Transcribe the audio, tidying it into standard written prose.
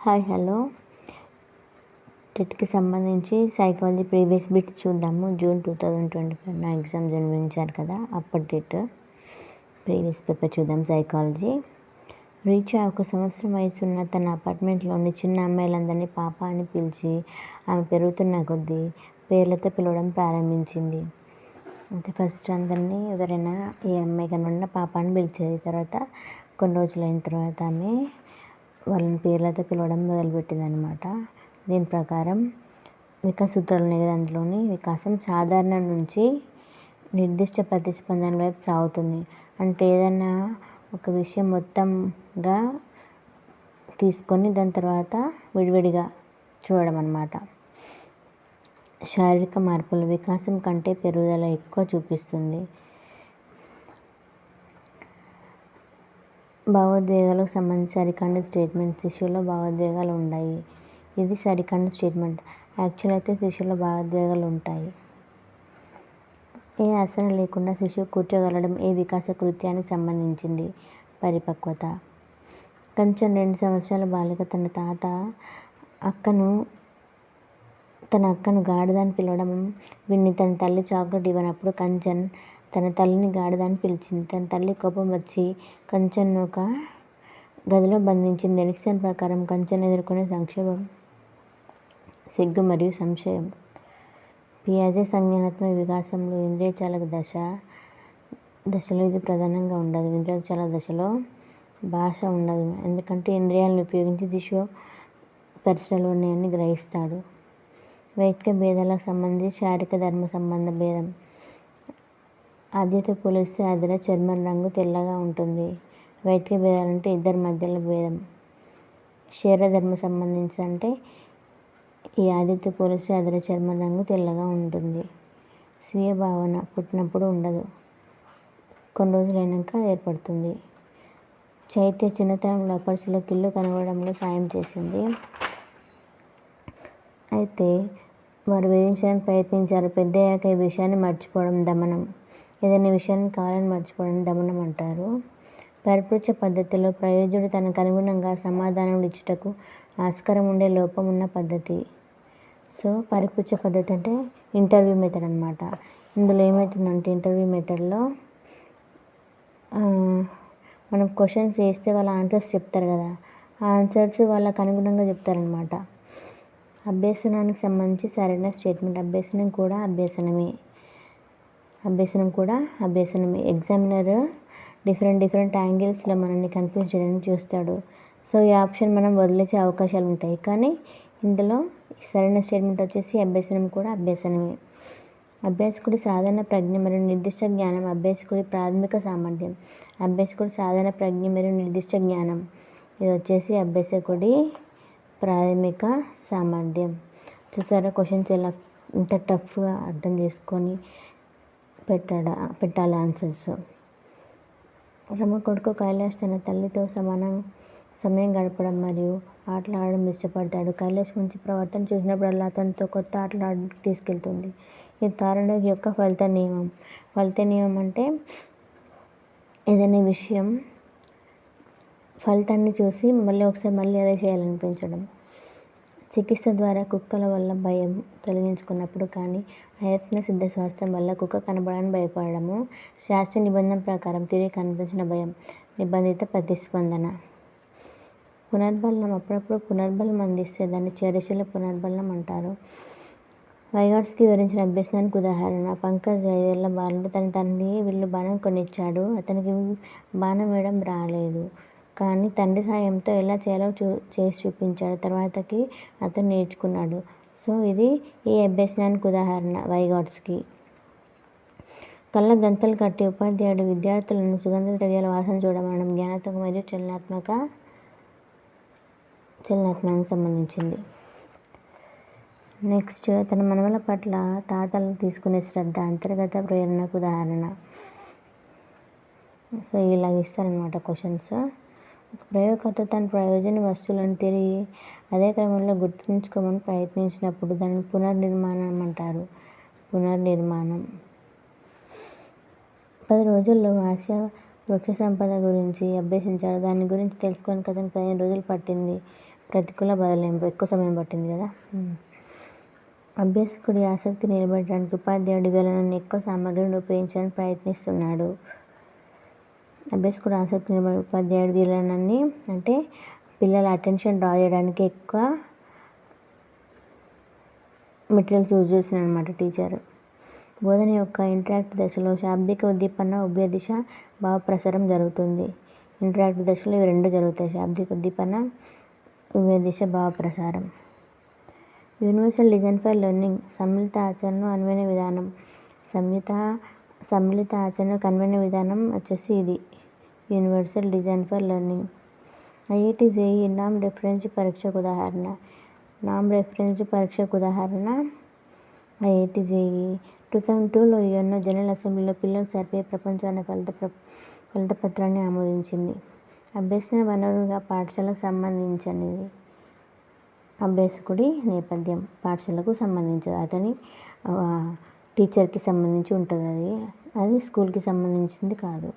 Hi hello టెట్కి సంబంధించి psychology previous bits చూద్దాము. June 2025 నా ఎగ్జామ్ జన్మించారు కదా, అప్పటి డేట్ ప్రీవియస్ పేపర్ చూద్దాం. సైకాలజీ. రీచా 1 సంవత్సరం వయసున్న తన అపార్ట్మెంట్లోని చిన్న అమ్మాయిలందరినీ పాప అని పిలిచి ఆమె పెరుగుతున్న కొద్దీ పేర్లతో పిలవడం ప్రారంభించింది. అంటే ఫస్ట్ అందరినీ ఎవరైనా ఈ అమ్మాయి కనున్న పాప అని పిలిచేది. తర్వాత కొన్ని రోజులైన తర్వాత ఆమె వాళ్ళని పేర్లతో పిలవడం మొదలుపెట్టింది అనమాట. దీని ప్రకారం వికాస సూత్రాలు ఉన్నాయి కదా, అందులోని వికాసం సాధారణ నుంచి నిర్దిష్ట ప్రతిస్పందన వైపు సాగుతుంది. అంటే ఏదైనా ఒక విషయం మొత్తంగా తీసుకొని దాని తర్వాత విడివిడిగా చూడడం అన్నమాట. శారీరక మార్పులు వికాసం కంటే పెరుగుదల ఎక్కువ చూపిస్తుంది. భావోద్వేగాలకు సంబంధించి సరికాని స్టేట్మెంట్. శిశువులో భావోద్వేగాలు ఉన్నాయి. ఇది సరికాని స్టేట్మెంట్. యాక్చువల్ అయితే శిశువులో భావోద్వేగాలు ఉంటాయి. ఏ ఆసనం లేకుండా శిశువు కూర్చోగలడం ఏ వికాస కృత్యానికి సంబంధించింది? పరిపక్వత. కంచన్ 2 సంవత్సరాల బాలిక తన అక్కను గాడిద అని పిలవడం విని తన తల్లి చాక్లెట్ ఇవ్వనప్పుడు కంచన్ తన తల్లిని గాడిద అని పిలిచింది. తన తల్లి కోపం వచ్చి కంచన్ను ఒక గదిలో బంధించింది. ఎరిక్సన్ ప్రకారం కంచన్ ఎదుర్కొనే సంక్షోభం సిగ్గు మరియు సంశయం. పియాజే సంజ్ఞానాత్మక వికాసంలో ఇంద్రియచాలక దశలో ఇది ప్రధానంగా ఉండదు. ఇంద్రియచాలక దశలో భాష ఉండదు, ఎందుకంటే ఇంద్రియాలను ఉపయోగించి శిశువు పరిసరాలు ఉన్నాయని గ్రహిస్తాడు. వైదిక భేదాలకు సంబంధించి శారీరక ధర్మ సంబంధ భేదం. ఆద్యతో పోలిస్తే అదిర చర్మం రంగు తెల్లగా ఉంటుంది. వైదిక భేదాలంటే ఇద్దరి మధ్యలో భేదం. శరీర ధర్మ సంబంధించి అంటే ఈ ఆదితో పోలిస్తే అదిర చర్మం రంగు తెల్లగా ఉంటుంది. స్వీయ భావన పుట్టినప్పుడు ఉండదు, కొన్ని రోజులైనాక ఏర్పడుతుంది. చైత్య చిన్నతనంలో అపరిచితులకు ఇల్లు కనుగొనడంలో సాయం చేసింది. అయితే వారు వేధించడానికి ప్రయత్నించారు. పెద్దయ్యాక ఈ విషయాన్ని మర్చిపోవడం దమనం. ఏదైనా విషయాన్ని కావాలని మర్చిపోవడం దమనం అంటారు. పరిపృచ్ఛ పద్ధతిలో ప్రయోజ్యుడు తనకు అనుగుణంగా సమాధానం ఇచ్చుటకు ఆస్కారం ఉండే లోపం ఉన్న పద్ధతి. సో పరిపృచ్ఛ పద్ధతి అంటే ఇంటర్వ్యూ మెథడ్ అనమాట. ఇందులో ఏమవుతుందంటే ఇంటర్వ్యూ మెథడ్లో మనం క్వశ్చన్స్ చేస్తే వాళ్ళ ఆన్సర్స్ చెప్తారు కదా, ఆ ఆన్సర్స్ వాళ్ళకు అనుగుణంగా చెప్తారనమాట. అభ్యసనానికి సంబంధించి సరైన స్టేట్మెంట్. అభ్యసనం కూడా అభ్యసనమే. ఎగ్జామినర్ డిఫరెంట్ యాంగిల్స్లో మనల్ని కన్ఫ్యూజ్ చేయడానికి చూస్తాడు. సో ఈ ఆప్షన్ మనం వదిలేసే అవకాశాలు ఉంటాయి. కానీ ఇందులో సరైన స్టేట్మెంట్ వచ్చేసి అభ్యసనం కూడా అభ్యసనమే. అభ్యాసకుడి సాధారణ ప్రజ్ఞ మరియు నిర్దిష్ట జ్ఞానం. అభ్యాసకుడి ప్రాథమిక సామర్థ్యం. అభ్యాసకుడి సాధారణ ప్రజ్ఞ మరియు నిర్దిష్ట జ్ఞానం. ఇది వచ్చేసి అభ్యాసకుడి ప్రాథమిక సామర్థ్యం. చూసారా క్వశ్చన్స్ ఎలా ఇంత టఫ్గా అర్థం చేసుకొని పెట్టాలి ఆన్సర్స్. రమ కొడుకు కైలాష్ తన తల్లితో సమానం సమయం గడపడం మరియు ఆటలాడడం ఇష్టపడతాడు. కైలాష్ మంచి ప్రవర్తన చూసినప్పుడల్లా అతనితో కొత్త ఆటలాడడానికి తీసుకెళ్తుంది. ఇది తారనోక్ యొక్క ఫలిత నియమం. ఫలిత నియమం అంటే ఏదైనా విషయం ఫలితాన్ని చూసి మళ్ళీ అదే చేయాలనిపించడం. చికిత్స ద్వారా కుక్కల వల్ల భయం తొలగించుకున్నప్పుడు కానీ అయత్న సిద్ధ స్వాస్థ్యం వల్ల కుక్క కనబడని భయపడము. శాస్త్రీయ నిబంధన ప్రకారం తిరిగి కనిపించిన భయం నిబంధిత ప్రతిస్పందన. పునర్బలనం. అప్పుడప్పుడు పునర్బలం అందిస్తే దాన్ని చర్యశీల పునర్బలనం అంటారు. వైగాట్స్కి వివరించిన అభ్యసనానికి ఉదాహరణ. పంకజ్ 5 ఏళ్ల బాలుడు తన తండ్రి విల్లు బాణం కొనిచ్చాడు. అతనికి బాణం వేయడం రాలేదు, కానీ తండ్రి సాయంతో ఎలా చేయాలో చేసి చూపించాడు. తర్వాతకి అతను నేర్చుకున్నాడు. సో ఇది ఈ అభ్యసనానికి ఉదాహరణ వైగాట్స్కి. కళ్ళ గంతలు కట్టి ఉపాధ్యాయుడు విద్యార్థులను సుగంధ ద్రవ్యాల వాసన చూడమనడం జ్ఞానాత్మక మరియు చలనాత్మకానికి సంబంధించింది. నెక్స్ట్ తన మనవల పట్ల తాతలు తీసుకునే శ్రద్ధ అంతర్గత ప్రేరణకు ఉదాహరణ. సో ఇలాగ ఇస్తారనమాట క్వశ్చన్స్. ఒక ప్రయోగకర్త తన ప్రయోజన వస్తువులను తిరిగి అదే క్రమంలో గుర్తుంచుకోమని ప్రయత్నించినప్పుడు దానిని పునర్నిర్మాణం అంటారు. పునర్నిర్మాణం. 10 రోజుల్లో ఆసియా వృక్ష సంపద గురించి అభ్యసించాడు. దాని గురించి తెలుసుకోవడానికి అతనికి 15 రోజులు పట్టింది. ప్రతికూల బదలాయింపు ఎక్కువ సమయం పట్టింది కదా. అభ్యాసకుడి ఆసక్తి నిలబెట్టడానికి ఉపాధ్యాయుడు వీలైనన్ని ఎక్కువ సామగ్రిని ఉపయోగించడానికి ప్రయత్నిస్తున్నాడు. అభ్యాసకుడి ఆసక్తి నిలబెట్టే ఉపాధ్యాయుడు వీలైనన్ని అంటే పిల్లల అటెన్షన్ డ్రా చేయడానికి ఎక్కువ మెటీరియల్స్ యూజ్ చేస్తున్నాడు అనమాట టీచర్. బోధన యొక్క ఇంటరాక్టివ్ దశలో శాబ్దిక ఉద్దీపన, ఉభయ దిశ భావ ప్రసారం జరుగుతుంది. ఇంటరాక్టివ్ దశలో ఇవి రెండు జరుగుతాయి, శాబ్దిక ఉద్దీపన, ఉభయ దిశ భావ ప్రసారం. యూనివర్సల్ డిజైన్ ఫర్ లెర్నింగ్ సమ్మిళిత ఆచరణను అనువైన విధానం. సమ్మిళిత ఆచరణకు అనువైన విధానం వచ్చేసి ఇది universal design for learning. IIT JEE నామ్ రెఫరెన్స్డ్ పరీక్షకు ఉదాహరణ. నామ్ రెఫరెన్స్డ్ పరీక్షకు ఉదాహరణ ఐఐటి జేఈఈ. 2002లో యుఎన్ఓ జనరల్ అసెంబ్లీలో పిల్లలకు సరిపోయే ప్రపంచం అనే ఫలిత పత్రాన్ని ఆమోదించింది. అభ్యసన వనరులుగా పాఠశాలకు సంబంధించినది. అభ్యాసకుడి నేపథ్యం పాఠశాలకు సంబంధించదు, అతని టీచర్కి సంబంధించి ఉంటుంది, అది స్కూల్కి సంబంధించింది కాదు.